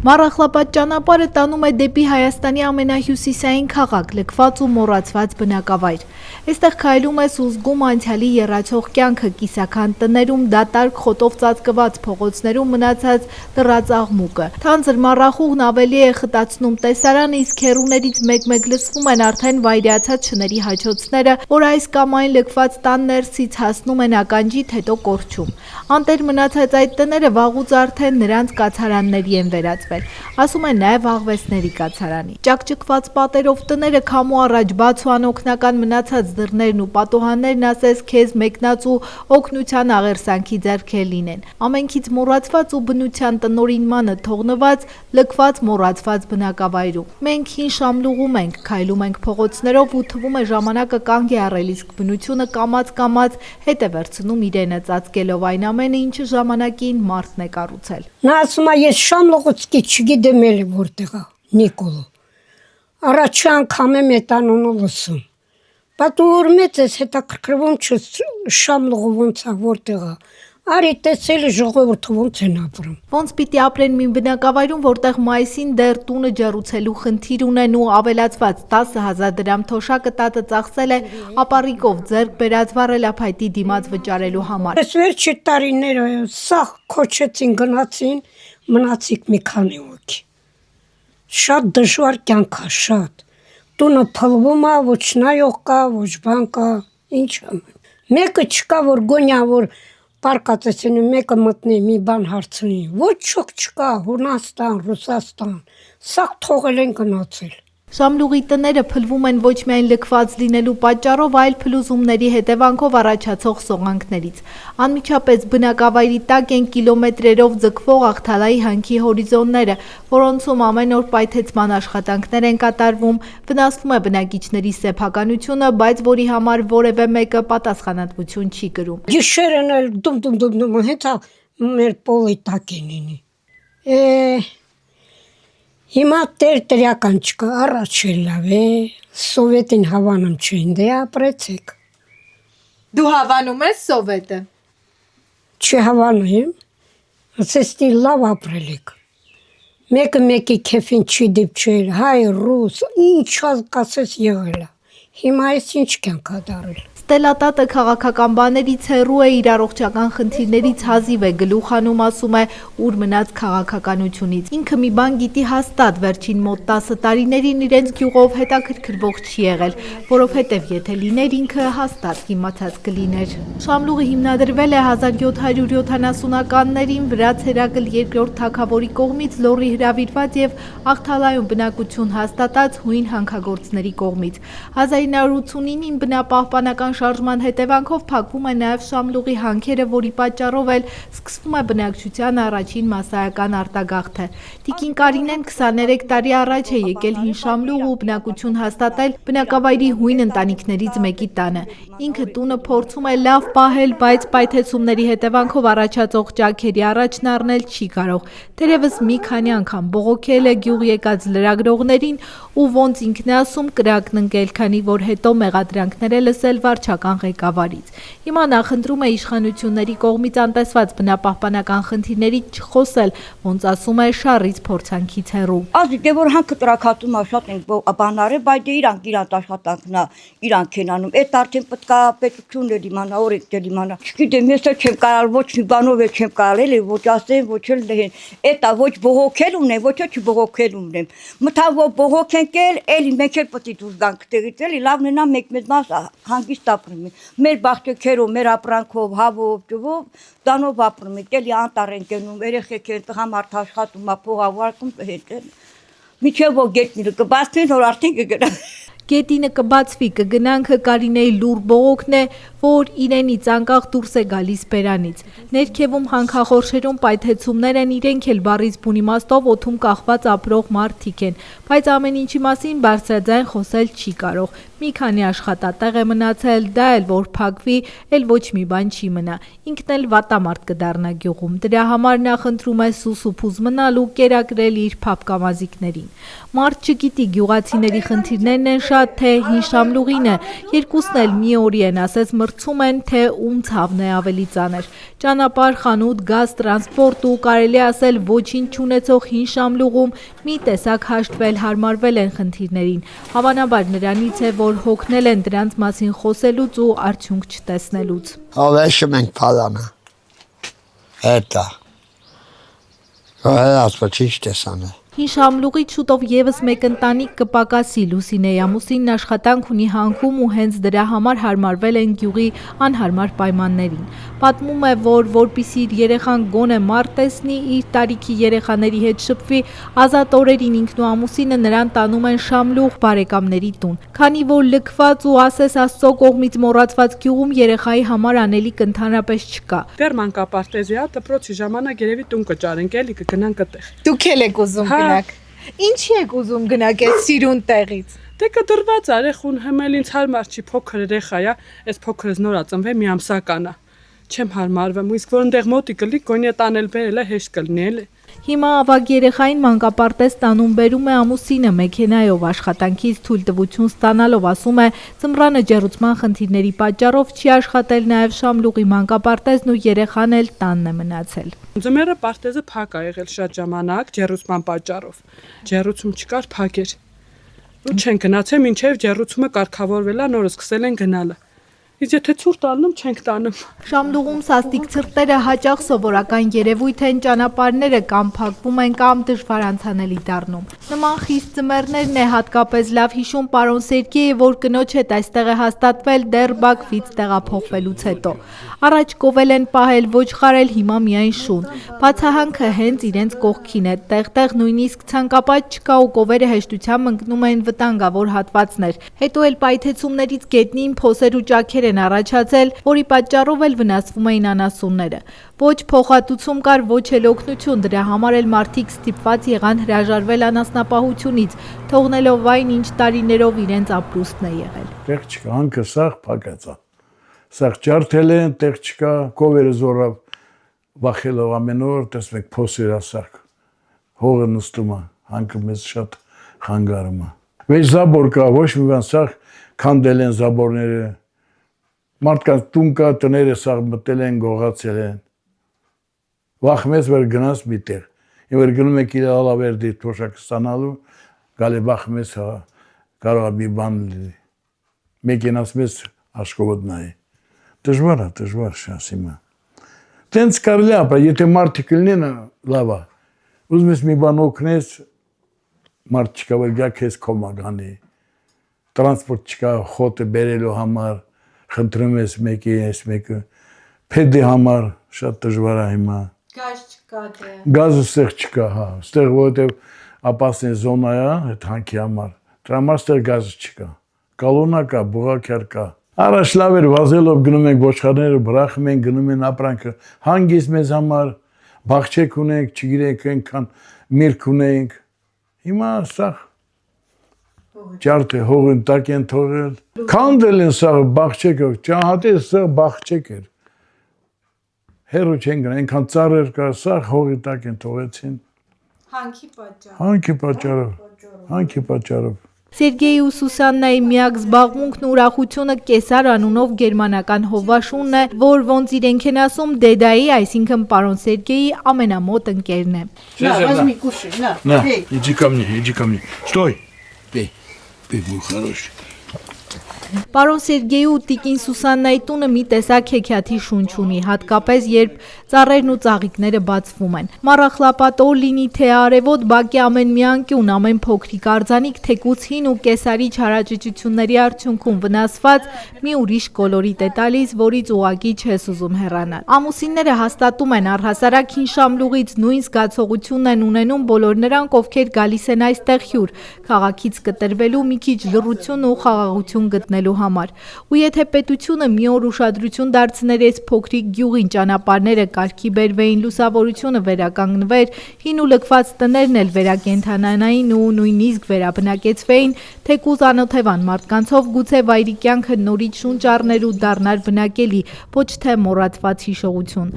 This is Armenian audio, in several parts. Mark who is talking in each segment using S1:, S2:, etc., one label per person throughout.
S1: Մառախլապատ ճանապարհը տանում է դեպի Հայաստանի ամենահյուսիսային քաղաք, լքված ու մոռացված բնակավայր։ Այստեղ քայլում ես ու զգում անցյալի եռացող կյանքը, կիսաքանդ տներում, դատարկ խոտով ծածկված փողոցներում մնացած լռած աղմուկը։ Թանձր մառախուղն ավելի է խտացնում տեսարանը, իսկ հեռուներից մեկ-մեկ լսվում են արդեն վայրացած շների հաչոցները, որ այս կամ այն լքված տան ներսից հասնում են ականջիդ, հետո կորչում։ Անտեր մնացած այդ տները վաղուց արդեն նրանց կացարանների են վերածվել, ասում են նաև աղվեսների կացարանի։ Ճակճկված պատերով տները քամու առաջ բաց ու անօգնական մնացած դռներն ու պատուհաններն ասես քեզ մեկնած ու օգնության աղերսանքի ձեռքեր լինեն։ Ամենքից մոռացված ու բնության տնօրինմանը թողնված, լքված մոռացված բնակավայրում։ Մենք հին Շամլուղում ենք, քայլում ենք փողոցներով ու թվում է ժամանակը կանգ է առել, իսկ բնությունը կամաց հետ է վերցնում իրենը, ծածկելով այն ամենը, ինչը ժամանակին մարդն է կառուցել։
S2: Նա ասում է, ես Շամլուղից չգիտեմ էլի որտեղ է Նիկոլը։ Առաջի անգամ եմ այդ անունը լսում։ Բայց որ մեծ ես հետաքրքրվում չես Շամլուղը ոնց է որտեղ է։ Արի տեսել ժողովուրդը ոնց են ապրում։
S1: Ոնց պիտի ապրեն մի բնակավայրում, որտեղ մայիսին դեռ տունը ջեռուցելու խնդիր ունեն ու ավելացված 10,000 դրամ թոշակը տատը ծախսել է ապառիկով ձեռք բերած վառելափայտի դիմաց վճարելու համար։
S2: Այս վերջի տարիները սա քոչեցին գնացին, մնացիք մի քանի հոգի։ Շատ դժվար կյանք է, շատ։ Տունը փլվում է, ոչ նայող կա, ոչ բան կա, ինչ անում։ Մեկը չկա, որ գոնյա որ պարկածեցին մեկը մտնի մի բան հարցնի, ոչ չոք չկա, Հունաստան, Ռուսաստան, սա թողել են գնացել։
S1: Շամլուղի տները փլվում են ոչ միայն լքված լինելու պատճառով, այլ փլուզումների հետևանքով առաջացող սողանքներից։ Անմիջապես բնակավայրի տակ են կիլոմետրերով ձգվող աղթալայի հանքի հորիզոնները, որոնցում ամեն օր պայթեցման աշխատանքներ են կատարվում, վնասվում է բնակիչների սեփականությունը, բայց որի համար որևէ մեկը պատասխանատվություն չի կրում։
S2: Գիշերն էլ դում հետա մեր պոլի տակ են ինի։ Հիմա տերական չկա, առաջ էլ լավ է, սովետին հավանում չեն, դե ապրեցեք։
S1: Դու հավանում ես սովետը։
S2: Չհավանում, ասեստի լավ ապրելիք։ Մեկը մեկի քեֆին չի դիպչել, հայ, ռուս, ինչ կասես եղել է։ Հիմա ես ինչ կյանք ա դարել։
S1: Ստելատատը քաղաքական բաներից հեռու է, իր առողջական խնդիրներից հազիվ է գլուխ հանում, ասում է, ուր մնաց քաղաքականությունից։ Ինքը մի բան գիտի հաստատ, վերջին մոտ 10 տարիներին իրենց գյուղով հետաքրքրվող չի եղել, որովհետև եթե լիներ ինքը հաստատ իմացած կլիներ։ Շամլուղը հիմնադրվել է 1770-ականներին վրաց Հերակլ II թագավորի կողմից լոռի հրավիրված եւ Աղթալայում բնակություն հաստատած հույն հանքագործների կողմից։ 1989-ին բնապահպանական շարժման հետևանքով փակվում է նաև Շամլուղի հանքերը, որի պատճառով էլ սկսվում է բնակչության առաջին մասսայական արտագաղթը։ Տիկին Կարինեն 23 տարի առաջ է եկել հին Շամլուղ ու բնակություն հաստատել բնակավայրի հույն ընտանիքներից մեկի տանը։ Ինքը տունը փորձում է լավ պահել, բայց պայթեցումների հետևանքով առաջացող ճաքերի առաջն առնել չի կարող։ Թերևս մի քանի անգամ բողոքել է գյուղ եկած լրագրողներին ու ոնց ինքն է ասում կրակն ընկել, քանի որ հետո մեղադրանքներ է լսել վարչական ղեկավարից։ Հիմա նախընտրում է իշխանությունների կողմից անտեսված բնապահպանական խնդիրներից չխոսել, ոնց ասում է շառից փորձանքից հեռու։
S3: Ասի դե որ հանքը տրակատում է շատ ենք բանարը, բայց դե իրանք աշխատանքն է, իրանք են անում։ Այդ արդեն պետք է պետությունն էլ իմանա, օրենքն էլ իմանա։ Չգիտեմ, ես էլ չեմ կարող ոչ մի բանով էլ չեմ կարող էլի ոչ ասեն, ոչ էլ դեն։ Էտա ոչ բողոքել ունեմ, ոչ էլ չբողոքել ունեմ։ Մտավ բողոքենք էլի մենք էլ պետք է դուրս գանք տեղից էլի լավն է նա մեկ մաս հանգիստ ապրում ենք։ Մեր բախտերով, մեր ապրանքով, հավով, ջով, դանով ապրում ենք, էլի անտառ ենք գնում, երեխեք են, տղամարդ աշխատում, փող ավարկում հետ են։ Միջև որ գետնին կբացվեն, որ արդեն կգնա։
S1: Գետինը կբացվի, կգնանք Կարինեի լուր բողոքն է, որ իրենից անկախ դուրս է գալիս բերանից։ Ներքևում հանքախորշերում պայթեցումներ են, իրենք էլ բառից բուն իմաստով օդում կախված ապրող մարդիկ են, բայց ամեն ինչի մասին բարձրաձայն խոսել չի կարող։ Մի քանի աշխատատեղ է մնացել, դա էլ որ փակվի, էլ ոչ մի բան չի մնա։ Ինքն էլ վատամարդ կդառնա գյուղում։ Դրա համար նա խնդրում է սուսուփուզ մնալ ու կերակրել իր փափկամազիկներին։ Մարդ չգիտի գյուղացիների խնդիրներն են շատ, թե հին Շամլուղին է, երկուսն էլ մի օրի են, ասես մրցում են, թե ում ցավն է ավելի ծանր։ Ճանապարհ, խանութ, գազ, տրանսպորտ ու կարելի ասել ոչինչ չունեցող հին Շամլուղում մի տեսակ հաշտվել, հարմարվել են խնդիրներին։ Հավանաբար նրանից է, որ հոգնել են դրանց մասին խոսելուց ու արդյունք չտեսնելուց։
S4: Հավեշում ենք փալանը։ Հետա։ Ասպա ճիշտ տեսանը։
S1: Հին Շամլուղից շուտով եւս մեկ ընտանիք կպակասի։ Լուսինեի ամուսինն աշխատանք ունի հանքում ու հենց դրա համար հարմարվել են գյուղի անհարմար պայմաններին։ Պատմում է, որ որպիսի իր երեխան գոնե մարդ տեսնի, իր տարիքի երեխաների հետ շփվի, ազատ օրերին ինքն ու ամուսինը նրան տանում են Շամլուղ բարեկամների տուն։ Քանի որ լքված ու ասես Աստծո կողմից մոռացված գյուղում երեխայի համար անելիք ընդհանրապես չկա։
S5: Դեռ մանկապարտեզի է, դպրոցի ժամանակ երևի տուն կճարենք, էլի կգնանք այդտեղ։
S6: Դուք էլ եք ուզում գնաք։ Ինչի եք ուզում գնաք այդ սիրուն տեղից։
S5: Դե կդրված արեխուն հմել ինձ հարմար չի, փոքր երեխա է, այս փոքրս նոր ածնվե մի ամսական է։ Չեմ հարմարվում, իսկ որ ընդեղ մոտի կլի գոնե տանել բերել է հեշտ կլինի էլի։
S1: Հիմա ավագ երեխային մանկապարտեզ տանում բերում է ամուսինը մեքենայով աշխատանքից թույլտվություն ստանալով, ասում է, ծմռանը ջեռուցման խնդիրների պատճառով չի աշխատել նաև Շամլուղի մանկապարտեզն ու երեխան էլ տանն է մնացել։
S5: Ձմեռը պարտեզը փակ է եղել շատ ժամանակ ջեռուցման պատճառով։ Ջեռուցում չկար, փակ էր։ Ու չեն գնացել, մինչև ջեռուցումը կարգավորվել է, նորը սկսել են գնալը։ Իսկ եթե ցուրտ ալնում, չենք տանում։
S1: Շամլուղում սաստիկ ցրտերը հաճախ սովորական երևույթ են, ճանապարհները կամ փակվում են կամ դժվար անցանելի դառնում։ Նման խիստ ձմեռներն է հատկապես լավ հիշում պարոն Սերգեյը, որ կնոջ հետ այստեղ է հաստատվել դեռ Բաքվից տեղափոխվելուց հետո։ Առաջ կովել են պահել, ոչխարել, հիմա միայն շուն։ Բացահանքը հենց իրենց կողքին է, տեղ-տեղ նույնիսկ ցանկապատ չկա ու կովերը հեշտությամբ ընկնում են վտանգավոր հատվածներ։ Հետո էլ պայթեցումներից գետնին փոսեր ու ճաքեր են առաջացել, որի պատճառով էլ վնասվում էին անասունները։ Ոչ փոխհատուցում կար, ոչ էլ օգնություն, դրա համար էլ մարդիկ ստիպված եղան հրաժարվել անասնապահությունից, թողնելով այն, ինչ տարիներով իրենց ապրուստն է եղել։
S7: Տեղ չկա, հանքը սաղ փակած է։ Սաղ ջարդել են, տեղ չկա, կովերը զորավ վախելով ամեն օր, տեսնեք փոսեր ասակ։ Հողը նստում է, հանքը մեզ շատ խանգարում է։ Վեճ զաբոր կա, ոչ մի բան սաղ քանդել են զաբորները։ Մարդկանց տուն կա, տները սաղ մտել են, գողացել են։ Վախմեց, որ գնաց մի տեղ։ Եվ որ գնում եք իր ալավերդի թոշակ ստանալու, գալի վախմեց, կարող է մի բան լինի։ Մեկենաց մեզ աշխովոտ նայի։ Դժվար է, դժվար շասիմա։ Տենց կարելի ապա, եթե մարդիկ լինեն, լավ է։ Ուզում ես մի բան օգնես, մարդ չկա, որ գա քեզ կոմագանի։ Տրանսպորտ չկա, խոտը բերելու համար, խնդրում ես մեկի, ես մեկը, փեդի համար շատ դժվար է հիմա։
S6: Գազ չկա դե։
S7: Գազը ստեղ չկա, հա, ստեղ որովհետև ապասին զոնա է, այդ հանքի համար, դրա համար ստեղ գազը չկա, կալոնա կա, բուղակյար կա։ Առաջ լավ էր վազելով գնում ենք ոչխարները, բրախում ենք, գնում են ապրանքը, հանգիստ մեզ համար, բաղչեք ունենք, չգիրենք այնքան միրգ ունենք, հիմա սաղ ջարդը հողին տակ են թողել, քանդել են սաղ բաղչեկը, ճահատել սաղ բաղչեք էր, հերու չեն գնա, այնքան ծառեր կա, սաղ հողի տակ են թողեցին, հանքի պատճառով։
S1: Սերգեյի ու Սուսաննայի միակ զբաղմունքն ու ուրախությունը Կեսար անունով գերմանական հովվաշունն է, որ ոնց իրենք են ասում դեդայի, այսինքն պարոն Սերգեյի ամենամոտ ընկերն է։
S6: Возьми, кушай, на.
S8: На, иди ко мне. Стой. Пей, мой хороший.
S1: Պարոն Սերգեյի ու տիկին Սուսաննայի տունը մի տեսակ հեքիաթի շունչ ունի, հատկապես երբ ծառերն ու ծաղիկները բացվում են։ Մառախլապատ օր լինի թե արևոտ, բակի ամեն մի անկյուն, ամեն փոքրիկ արձանիկ թեկուց հին ու կեսարի չարաճճությունների արդյունքում վնասված մի ուրիշ կոլորիտ է տալիս, որից ուղղակի չես ուզում հեռանալ։ Ամուսինները հաստատում են առհասարակ հին Շամլուղից նույն զգացողությունն են ունենում բոլոր նրանք, ովքեր գալիս են այստեղ հյուր, քաղաքից կտրվելու մի քիչ լռություն ու խաղաղություն գտնելու համար։ Ու եթե պետությունը մի օր ուշադրություն դարձներ այս փոքրիկ գյուղին, ճանապարհները կարգի բերվեին, լուսավորությունը վերականգնվեր, հին ու լքված տներն էլ վերակենդանանային ու նույնիսկ վերաբնակեցվեին, թեկուզ անօթևան մարդկանցով, գուցե վայրի կյանքը նորից շունչ առներ ու դառնար բնակելի, ոչ թե մոռացված հիշողություն։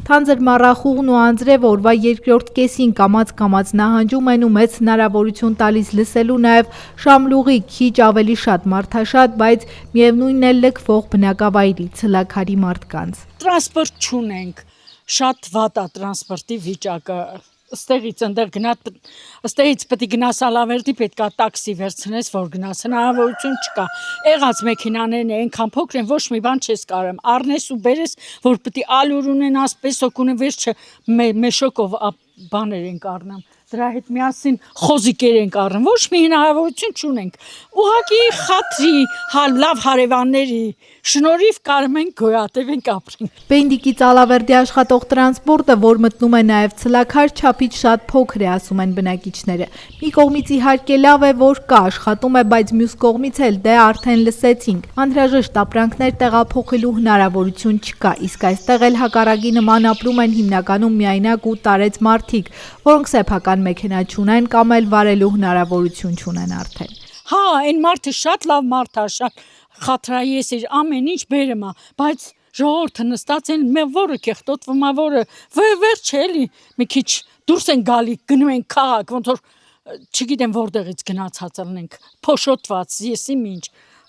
S1: Թանձր մառախուղն ու անձրև օրվա երկրորդ կեսին կամաց նահանջում են ու մեծ հնարավորություն տալիս լսելու նաև Շամլուղի քիչ ավելի շատ մարդաշատ, բայց միևնույնն է լքվող բնակավայրի ցլաքարի մարդկանց։
S9: Տրանսպորտ չունենք, շատ վատ է տրանսպորտի վիճակը։ Ստեղից պետք է գնաս Ալավերդի, պետք է տաքսի վերցնես, որ գնաս, հնարավորություն չկա։ Եղած մեքենաներն այնքան փոքր են, ոչ մի բան չես կարում։ Առնես ու բերես, որ պետք է ալյուր ունենաս, պեսոկ ունեն, վերջը մեշոկով բաներ ենք առնում։ Դրա հետ միասին խոզիկեր ենք առնում, ոչ մի հնարավորություն չունենք։ Ուղղակի խաթրի, լավ հարևանների շնորհիվ կարում ենք գոյատևենք ապրենք։
S1: Պենդիկից Ալավերդի աշխատող տրանսպորտը, որ մտնում է նաև ցլաքար, չափից շատ փոքր է, ասում են բնակիչները։ Մի կողմից իհարկե լավ է, որ կա, աշխատում է, բայց մյուս կողմից էլ դե արդեն լսեցինք։ Անհրաժեշտ ապրանքներ տեղափոխելու հնարավորություն չկա, իսկ այստեղ էլ հակառակի նման ապրում են հիմնականում միայնակ ու տարեց մարդիկ, որոնք սեփական մեքենա չունեն կամ էլ վարելու հնարավորություն չունեն արդեն։
S9: Հա, այն մարդը շատ լավ մարդ է, շատ խաթրայես էր, ամեն ինչ բերում է, բայց ժողովուրդը նստած են, որը կեղտոտվում է, որը վերջ էլի, մի քիչ դուրս են գալի, գնում են քաղաք, ոնց որ չգիտեմ որտեղից գնացած լինենք, փոշոտված, եսի ինչ,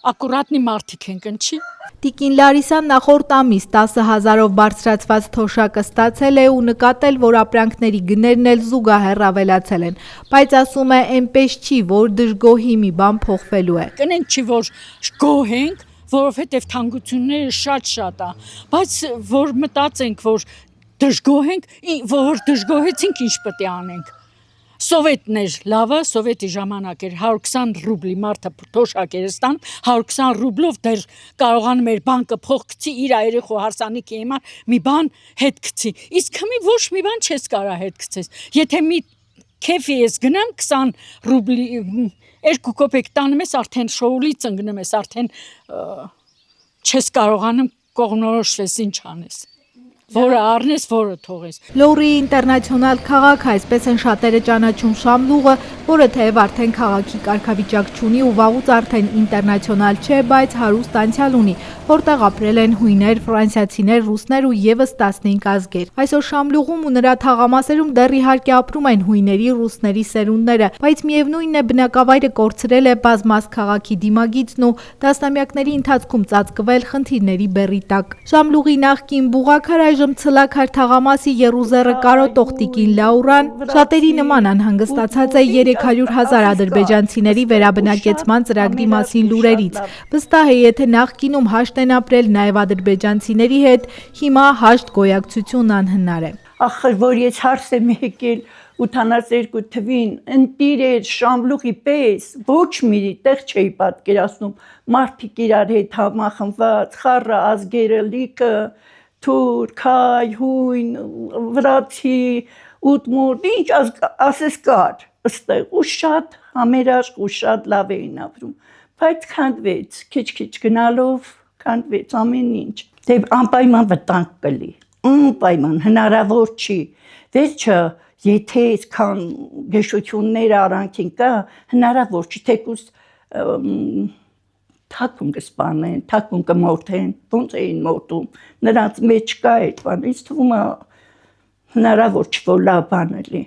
S9: ակուրատնի մարդիկ ենք, ընչի։
S1: Տիկին Լարիսան նախորդ ամիս 10,000-ով բարձրացված թոշակը ստացել է ու նկատել, որ ապրանքների գներն էլ զուգահեռ ավելացել են, բայց ասում է այնպես չի, որ դժգոհի մի բան փոխվելու է։
S9: Կնենք չի, որ գոհենք, որովհետև թանկությունները շատ է, բայց որ մտածենք, որ դժգոհենք, որ դժգոհեցինք, ինչ պետք է անենք։ Սովետներ լավը, սովետի ժամանակ էր 120 ռուբլի մարդը թոշակ էր ստան, 120 ռուբլով դեռ կարողանում էր բանկը փող գցի իր երեխու հարսանիքի համար մի բան հետ գցի։ Իսկ հիմա ոչ մի բան չես կարա հետ գցես։ Եթե մի քեֆի ես գնամ 20 ռուբլի 2 կոպեկ տանում ես, արդեն շոուլի ծնգնում ես, արդեն չես կարողանում կողմնորոշվես ինչ անես։ Որը առնես, որը թողես։
S1: Լոռիի ինտերնացիոնալ քաղաք, այսպես են շատերը ճանաչում Շամլուղը, որը թեև արդեն քաղաքի կարգավիճակ չունի ու վաղուց արդեն ինտերնացիոնալ չէ, բայց հարուստ անցյալ ունի, որտեղ ապրել են հույներ, ֆրանսիացիներ, ռուսներ ու եւս 15 ազգեր։ Այսօր Շամլուղում ու նրա թաղամասերում դեռ իհարկե ապրում են հույների, ռուսների սերունդները, բայց միևնույնն է բնակավայրը կորցրել է բազմազգ քաղաքի դիմագիծն ու տասնամյակների ընթացքում ծածկվել խնդիրների բեռի տակ։ Շամլուղի նախկին բուղաքար այժմ ցլաքար թաղամասի Եռուզեռը կարոտող տիկին Լաուրան շատերի նման անհանգստացած է 300,000 ադրբեջանցիների վերաբնակեցման ծրագրի մասին լուրերից։ Վստահ է, եթե նախկինում հաշտ են ապրել նաև ադրբեջանցիների հետ, հիմա հաշտ գոյակցությունն անհնար է։
S10: Ախր որ ես հարս եմ եկել 82 թվին, ընտիրեր Շամլուղի պես ոչ մի տեղ չէի պատկերացնում, մարդիկ իրար հետ համախմբված, խառը ազգերը լիքը, թուրք, հայ, հույն, վրացի, ուտմուրտ, ինչ ասես կար ըստեղ ու շատ համերաշխ ու շատ լավ էին ապրում, բայց քանդվեց, քիչ գնալով քանդվեց ամեն ինչ։ Դե անպայման վտանգ կլի, անպայման հնարավոր չի, վերջը եթե այսքան գեշություններ արանքին կա, հնարավոր չի, թեկուզ թակուն կսպանեն, թակուն կմորթեն, ոնց էին մորթում, նրանց մեջ կա այդ բան, ինձ թվում է հնարավոր չի, որ լավ բան էլի։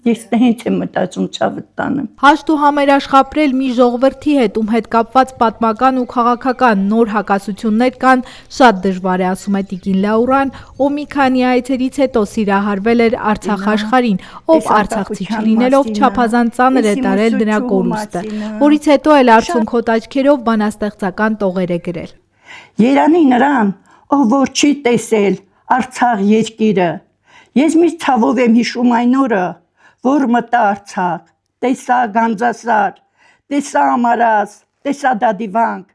S10: Ես հենց եմ մտածում չավտանը։
S1: Հաշտ ու համերաշխ ապրել մի ժողովրդի հետ, ում հետ կապված պատմական ու քաղաքական նոր հակասություններ կան, շատ դժվար է, ասում է տիկին Լաուրան, ով մի քանի այցերից հետո սիրահարվել էր Արցախ աշխարհին, ով արցախցի չլինելով չափազանց ծանր է տարել նրա կորուստը, որից հետո էլ արցունքոտ աչքերով բանաստեղծական տողեր է գրել։
S10: Երանի նրան, ով որ չի տեսել Արցախ երկիրը, ես մի ցավով եմ հիշում այն օրը, որ մտա Արցախ, տեսա Գանձասար, տեսա Ամարաս, տեսա Դադիվանք,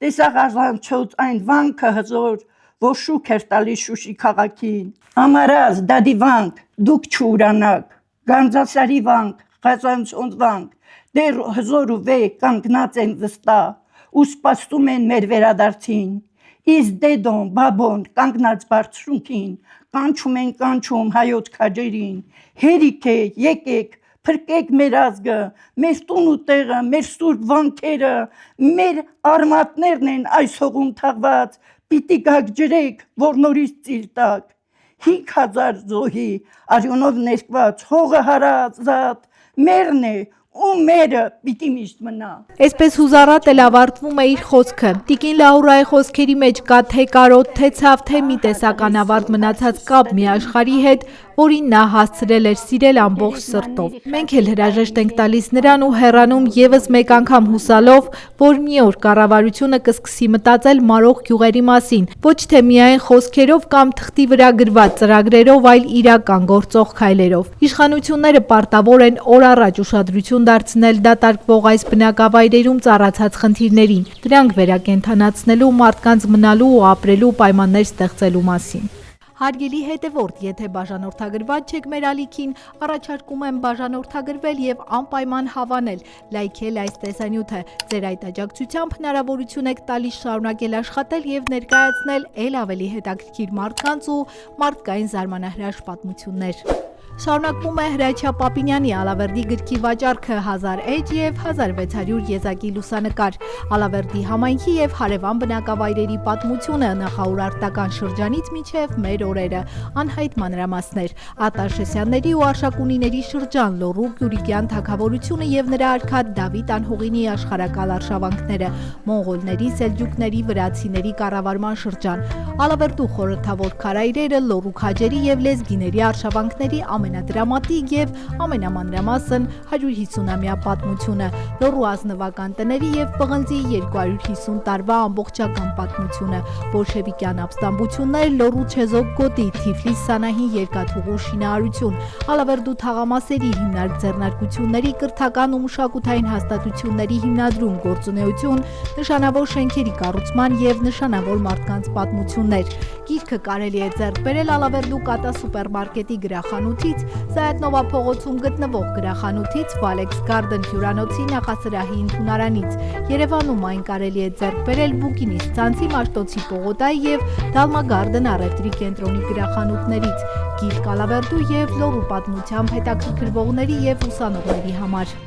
S10: տեսա Ղազանչոց այն վանքը հզոր, որ շուք էր տալիս Շուշի քաղաքին։ Ամարաս, Դադիվանք, դուք չուրանաք, Գանձասարի վանք, Ղազանչոց վանք, դեռ հզոր ու վեհ կանգնած են վստահ ու սպասում են մեր վերադարձին։ Իսկ դեդոն, բաբոն կանգնած բարձրունքին, կանչում են կանչում հայոց քաջերին, հերիք է, եկեք, փրկեք մեր ազգը, մեր տուն ու տեղը, մեր սուրբ վանքերը, մեր արմատներն են այս հողում թաղված, պիտի գաք ջրեք, որ նորից ծիլ տակ։ 5,000 զոհի արյունով ներկված հողը հարազատ մերն է ու մերը պիտի միշտ մնա։
S1: Այսպես հուզառատ էլ ավարտվում է իր խոսքը։ Տիկին Լաուրայի խոսքերի մեջ կա թե կարոտ, թե ցավ, թե մի տեսական ավարտ մնացած կապ մի աշխարհի հետ, որին նա հասցրել էր սիրել ամբողջ սրտով։ Մենք էլ հրաժեշտ ենք տալիս նրան ու հեռանում եւս մեկ անգամ հուսալով, որ մի օր կառավարությունը կսկսի մտածել մարող գյուղերի մասին, ոչ թե միայն խոսքերով կամ թղթի վրա գրված ծրագրերով, այլ իրական գործող քայլերով։ Իշխանությունները պարտավոր են օր առաջ ուշադրություն դարձնել դատարկվող այս բնակավայրերում ծառացած խնդիրներին, դրանք վերակենդանացնելու, մարդկանց մնալու ու ապրելու պայմաններ ստեղծելու մասին։ Հարգելի հետևորդ, եթե բաժանորդագրված չեք մեր ալիքին, առաջարկում եմ բաժանորդագրվել եւ անպայման հավանել, լայքել այս տեսանյութը։ Ձեր այդ աջակցությամբ հնարավորություն եք տալիս շարունակել աշխատել եւ ներկայացնել ել ավելի հետաքրքիր մարդկանց ու մարդկային զարմանահրաշ պատմություններ։ Շարունակվում է Հրաչյա Պապինյանի Ալավերդի գրքի վաճառքը 1000 էջ եւ 1600 եզակի լուսանկար։ Ալավերդի համայնքի եւ հարևան բնակավայրերի պատմությունը նախաուրարտական շրջանից մինչեւ մեր օրերը։ Անհայտ մանրամասներ։ Արտաշեսյանների ու Արշակունիների շրջան, Լոռու Գյուրիկյան թագավորությունը եւ նրա արքա Դավիթ Անհողինի աշխարհակալ արշավանքները, մոնղոլների, սելջուկների, վրացիների կառավարման շրջան։ Ալավերդու խորհրդավոր քարայրերը, Լոռու քաջերի եւ լեզգիների արշավանքների ամենադրամատիկ եւ ամենամանրամասն 150-ամյա պատմությունը, Լոռու ազնվական տների եւ պղնձի 250 տարվա ամբողջական պատմությունը, բոլշևիկյան ապստամբություններ, Լոռու Չեզոք գոտի, Թիֆլիս Սանահին երկաթուղու շինարարություն, Ալավերդու թաղամասերի հիմնարկ ձեռնարկությունների կրթական ու մշակութային հաստատությունների հիմնադրում, գործունեություն, նշանավոր շենքերի կառուցման եւ նշանավոր մարդկանց պատմություններ։ Գիրքը կարելի է ձեռք բերել Ալավերդու Կատա սուպերմարկետի գրախանութից, Զայաթնովա փողոցում գտնվող գրախանութից, Valex Garden հյուրանոցի նախասրահի ընդունարանից։ Երևանում այն կարելի է ձեռք բերել Բուկինիստ ցանցի Մաշտոցի պողոտայի եւ Դալմա Garden առևտրի կենտրոնի գրախանութներից։ Գիրք Ալավերդու եւ Լոռու պատմությամբ հետաքրքրվողների եւ ուսանողների համար։